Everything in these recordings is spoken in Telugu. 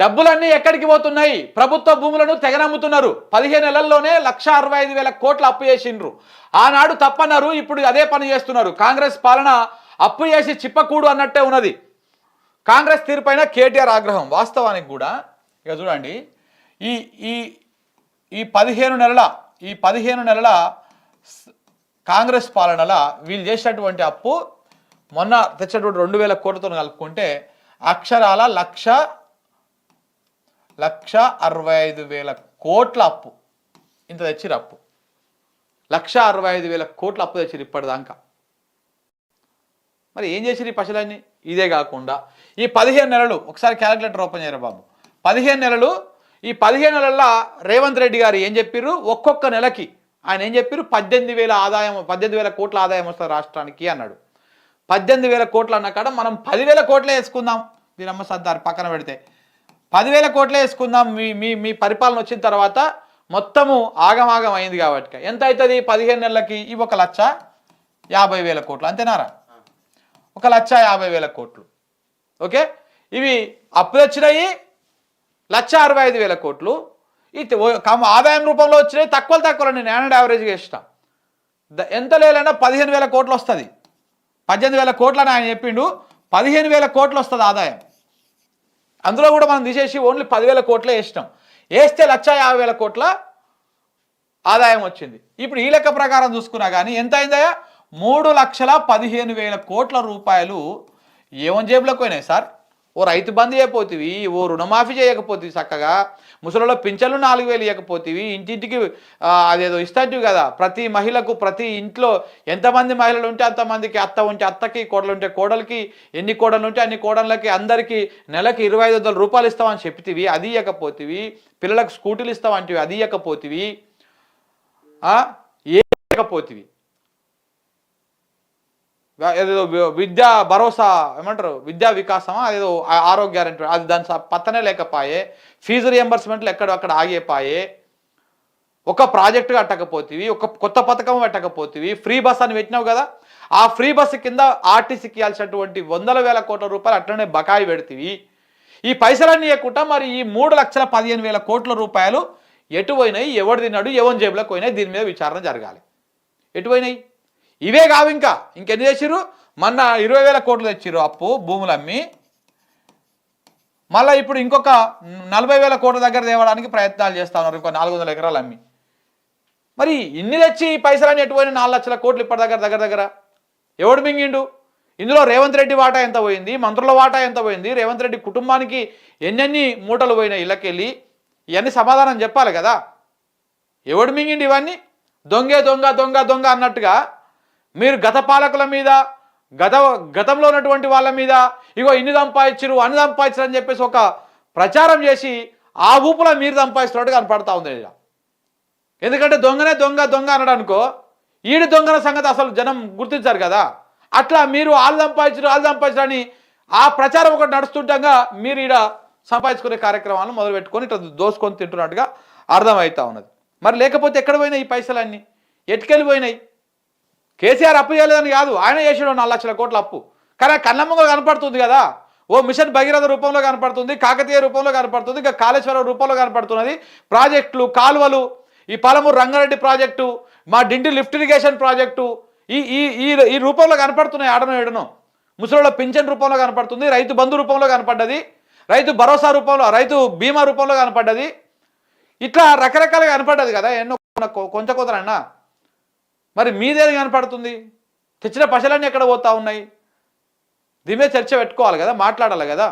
డబ్బులన్నీ ఎక్కడికి పోతున్నాయి? ప్రభుత్వ భూములను తెగనమ్ముతున్నారు. 15 నెలల్లోనే 1,65,000 కోట్ల అప్పు చేసిండ్రు. ఆనాడు తప్పన్నారు, ఇప్పుడు అదే పని చేస్తున్నారు. కాంగ్రెస్ పాలన అప్పు చేసి చిప్పకూడు అన్నట్టే ఉన్నది. కాంగ్రెస్ తీరుపైన కేటీఆర్ ఆగ్రహం. వాస్తవానికి కూడా ఇక చూడండి, ఈ ఈ ఈ 15 నెలల కాంగ్రెస్ పాలనల వీళ్ళు చేసినటువంటి అప్పు మొన్న తెచ్చినటువంటి 2,000 కోట్లతో కలుపుకుంటే అక్షరాల 1,65,000 కోట్ల అప్పు. ఇంత తెచ్చిరు అప్పు. 1,65,000 కోట్ల అప్పు తెచ్చిరు ఇప్పటిదాకా. మరి ఏం చేసిరు ఈ పశులన్నీ? ఇదే కాకుండా ఈ 15 నెలలు ఒకసారి క్యాలిక్యులేటర్ ఓపెన్ చేయరు బాబు. 15 నెలలు, ఈ 15 నెలల్లో రేవంత్ రెడ్డి గారు ఏం చెప్పిర్రు? ఒక్కొక్క నెలకి ఆయన ఏం చెప్పిర్రు? 18,000 కోట్ల ఆదాయం వస్తుంది రాష్ట్రానికి అన్నాడు. 18,000 కోట్లు అన్న కాడ మనం 10,000 కోట్లే వేసుకుందాం. దీనమ్మ సర్దార్ పక్కన పెడితే 10,000 కోట్లే వేసుకుందాం. మీ మీ మీ పరిపాలన వచ్చిన తర్వాత మొత్తము ఆగమాగం అయింది కాబట్టి ఎంత అవుతుంది 15 నెలలకి? ఇవి 1,50,000 కోట్లు అంతేనారా? 1,50,000 కోట్లు. ఓకే, ఇవి అప్పులు వచ్చినాయి 1,65,000 కోట్లు. ఇది ఆదాయం రూపంలో వచ్చినాయి తక్కువ నేను యావరేజ్గా ఇష్టం. ఎంత లేదన్నా 15,000 కోట్లు వస్తుంది. 18,000 కోట్లు అని ఆయన చెప్పిండు. 15,000 కోట్లు వస్తుంది ఆదాయం. అందులో కూడా మనం తీసేసి ఓన్లీ 10,000 కోట్లే వేసినాం. వేస్తే 1,50,000 కోట్ల ఆదాయం వచ్చింది. ఇప్పుడు ఈ లెక్క ప్రకారం చూసుకున్నా కానీ ఎంత అయిందా? 3,15,000 కోట్ల రూపాయలు ఏమని జేబులోకి పోయినాయి సార్? ఓ రైతు బంధు చేయకపోతేవి, ఓ రుణమాఫీ చేయకపోతే చక్కగా, ముసలిలో పింఛన్లు 4,000 ఇవ్వకపోతేవి, ఇంటింటికి అదేదో ఇస్తాంటివి కదా. ప్రతి మహిళకు, ప్రతి ఇంట్లో ఎంతమంది మహిళలు ఉంటే అంతమందికి, అత్త ఉంటే అత్తకి, కోడలు ఉంటే కోడలికి, ఎన్ని కోడలు ఉంటే అన్ని కోడళ్ళకి అందరికీ నెలకి 2,500 రూపాయలు ఇస్తామని చెప్తివి, అది ఇవ్వకపోతేవి. పిల్లలకు స్కూటీలు ఇస్తామంటివి, అది ఇవ్వకపోతేవి. ఏకపోతేవి. ఏదేదో విద్యా భరోసా ఏమంటారు, విద్యా వికాసమా అదేదో ఆరోగ్య గ్యారెంటీ, అది దాని పత్తనే లేకపోయే. ఫీజు రియంబర్స్మెంట్లు ఎక్కడక్కడ ఆగిపోయే. ఒక ప్రాజెక్టు కట్టకపోతేవి, ఒక కొత్త పథకం పెట్టకపోతేవి. ఫ్రీ బస్ అని పెట్టినావు కదా, ఆ ఫ్రీ బస్సు కింద ఆర్టీసీకి ఇవ్వాల్సినటువంటి 100,000 కోట్ల రూపాయలు అట్లనే బకాయి పెడితివి. ఈ పైసలన్నీ ఇవ్వకుండా మరి ఈ 3,15,000 కోట్ల రూపాయలు ఎటు పోయినాయి? ఎవడు తిన్నాడు? ఎవరి జేబులోకి పోయినాయి? దీని మీద విచారణ జరగాలి. ఎటు పోయినాయి? ఇవే కావు, ఇంకెన్ని చేసిర్రు? మొన్న 20,000 కోట్లు తెచ్చిర్రు అప్పు భూములు అమ్మి. మళ్ళీ ఇప్పుడు ఇంకొక 40,000 కోట్ల దగ్గర తేవడానికి ప్రయత్నాలు చేస్తా ఉన్నారు, ఇంకో 400 ఎకరాలు అమ్మి. మరి ఇన్ని తెచ్చి పైసలన్నీ ఎటుపోయిన 4 లక్షల కోట్లు ఇప్పటి దగ్గర ఎవడు మింగిండు? ఇందులో రేవంత్ రెడ్డి వాటా ఎంత పోయింది? మంత్రుల వాటా ఎంత పోయింది? రేవంత్ రెడ్డి కుటుంబానికి ఎన్నెన్ని మూటలు పోయినాయి ఇళ్ళకెళ్ళి? ఇవన్నీ సమాధానం చెప్పాలి కదా. ఎవడు మింగిండు ఇవన్నీ? దొంగే దొంగ దొంగ దొంగ అన్నట్టుగా మీరు గత పాలకుల మీద, గతంలో ఉన్నటువంటి వాళ్ళ మీద ఇగో ఇన్ని సంపాదించరు అన్ని సంపాదించరు అని చెప్పేసి ఒక ప్రచారం చేసి ఆ ఊపులో మీరు సంపాదిస్తున్నట్టు కనపడతా ఉంది. ఎందుకంటే దొంగనే దొంగ దొంగ అనడం అనుకో, ఈడు దొంగల సంగతి అసలు జనం గుర్తించారు కదా. అట్లా మీరు వాళ్ళు సంపాదించరు అని ఆ ప్రచారం ఒకటి నడుస్తుండగా మీరు ఈడ సంపాదించుకునే కార్యక్రమాలను మొదలు పెట్టుకొని ఇట్లా దోసుకొని తింటున్నట్టుగా అర్థమవుతా ఉన్నది. మరి లేకపోతే ఎక్కడ పోయినాయి ఈ పైసలన్నీ? ఎటుకెళ్ళిపోయినాయి? కేసీఆర్ అప్పు చేయలేదని కాదు, ఆయన చేసాడు 4 లక్షల కోట్ల అప్పు. కానీ కళ్ళమ్మగా కనపడుతుంది కదా. ఓ మిషన్ భగీరథ రూపంలో కనపడుతుంది, కాకతీయ రూపంలో కనపడుతుంది, ఇంకా కాళేశ్వరం రూపంలో కనపడుతున్నది. ప్రాజెక్టులు, కాలువలు, ఈ పాలమూరు రంగారెడ్డి ప్రాజెక్టు, మా డిండి లిఫ్ట్ ఇరిగేషన్ ప్రాజెక్టు ఈ ఈ ఈ రూపంలో కనపడుతున్నాయి. ఆడనో ఏడనో ముసలిలో పింఛన్ రూపంలో కనపడుతుంది, రైతు బంధు రూపంలో కనపడ్డది, రైతు భరోసా రూపంలో, రైతు బీమా రూపంలో కనపడ్డది. ఇట్లా రకరకాలుగా కనపడ్డది కదా. ఎన్నో కొంచెం కుదరన్నా మరి మీదేది కనపడుతుంది? తెచ్చిన పశలన్నీ ఎక్కడ పోతా ఉన్నాయి? దీని మీద చర్చ పెట్టుకోవాలి కదా, మాట్లాడాలి కదా.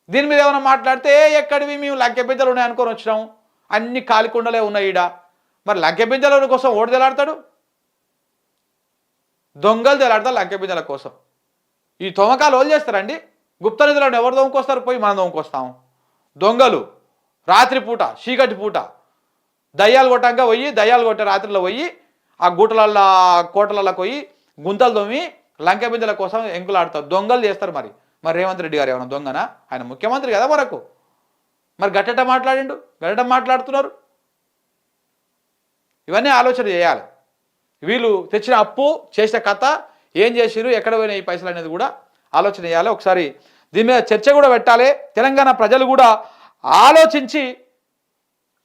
దీని మీద ఏమైనా మాట్లాడితే ఎక్కడివి మేము లంకెపింజలు ఉన్నాయి అనుకొని వచ్చినాము, అన్ని కాలికుండలే ఉన్నాయి ఈడ. మరి లంకెపింజల కోసం ఓడి తెలాడతాడు, దొంగలు తెలాడతారు లంకెపింజల కోసం. ఈ తొమకాలు ఓళ్ళు చేస్తారండి. గుప్త నిధులను ఎవరు దొంగకొస్తారు? పోయి మనం దొంగకొస్తాము. దొంగలు రాత్రిపూట చీకటి పూట దయ్యాలు కొట్టాక పోయి, దయ్యాలు కొట్టే రాత్రిలో పోయి ఆ గూటలల్లో కోటలలోకి పోయి గుంతలు దొమ్మి లంకెపింజల కోసం ఎంకులాడతారు. దొంగలు చేస్తారు. మరి రేవంత్ రెడ్డి గారు ఏమన్నా దొంగనా? ఆయన ముఖ్యమంత్రి కదా మనకు. మరి గట్టట మాట్లాడిండు, గట్టట మాట్లాడుతున్నారు. ఇవన్నీ ఆలోచన చేయాలి. వీళ్ళు తెచ్చిన అప్పు, చేసిన కథ, ఏం చేసిరు, ఎక్కడ పోయినా ఈ పైసలు అనేది కూడా ఆలోచన చేయాలి. ఒకసారి దీని మీద చర్చ కూడా పెట్టాలి. తెలంగాణ ప్రజలు కూడా ఆలోచించి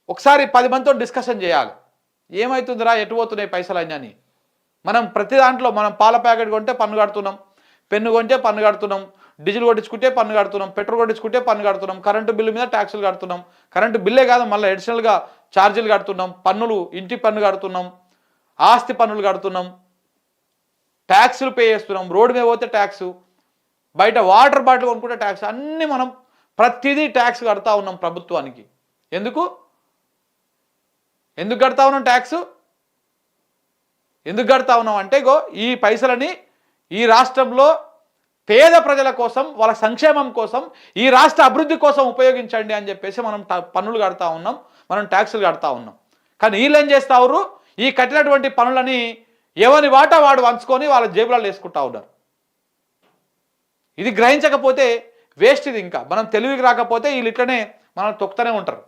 ఒకసారి 10 మందితో డిస్కషన్ చేయాలి. ఏమవుతుందిరా, ఎటు పోతున్నాయి పైసలు అని. మనం ప్రతి దాంట్లో మనం పాల ప్యాకెట్ కొంటే పన్ను కడుతున్నాం, పెన్ను కొంటే పన్ను కడుతున్నాం, డీజిల్ కొట్టించుకుంటే పన్ను కడుతున్నాం, పెట్రోల్ కొట్టించుకుంటే పన్ను కడుతున్నాం, కరెంటు బిల్లు మీద ట్యాక్సులు కడుతున్నాం, కరెంటు బిల్లే కాదు మళ్ళీ అడిషనల్గా ఛార్జీలు కడుతున్నాం, పన్నులు ఇంటి పన్ను కడుతున్నాం, ఆస్తి పన్నులు కడుతున్నాం, ట్యాక్సులు పే చేస్తున్నాం, రోడ్డు మీద పోతే ట్యాక్సు, బయట వాటర్ బాటిల్ కొనుక్కుంటే ట్యాక్స్, అన్నీ మనం ప్రతిదీ ట్యాక్స్ కడతా ఉన్నాం ప్రభుత్వానికి. ఎందుకు కడతా ఉన్నాం ట్యాక్స్? ఎందుకు కడతా ఉన్నాం అంటే ఈ పైసలని ఈ రాష్ట్రంలో పేద ప్రజల కోసం, వాళ్ళ సంక్షేమం కోసం, ఈ రాష్ట్ర అభివృద్ధి కోసం ఉపయోగించండి అని చెప్పేసి మనం పన్నులు కడతా ఉన్నాం, మనం ట్యాక్సులు కడతా ఉన్నాం. కానీ వీళ్ళు ఏం చేస్తా ఉన్నారు, ఈ కట్టినటువంటి పనులని ఎవరి వాటా వాడు వంచుకొని వాళ్ళ జేబులలో వేసుకుంటా ఉన్నారు. ఇది గ్రహించకపోతే వేస్ట్. ఇది ఇంకా మనం తెలివికి రాకపోతే వీళ్ళు ఇట్లనే మనం తొక్కుతూనే ఉంటారు.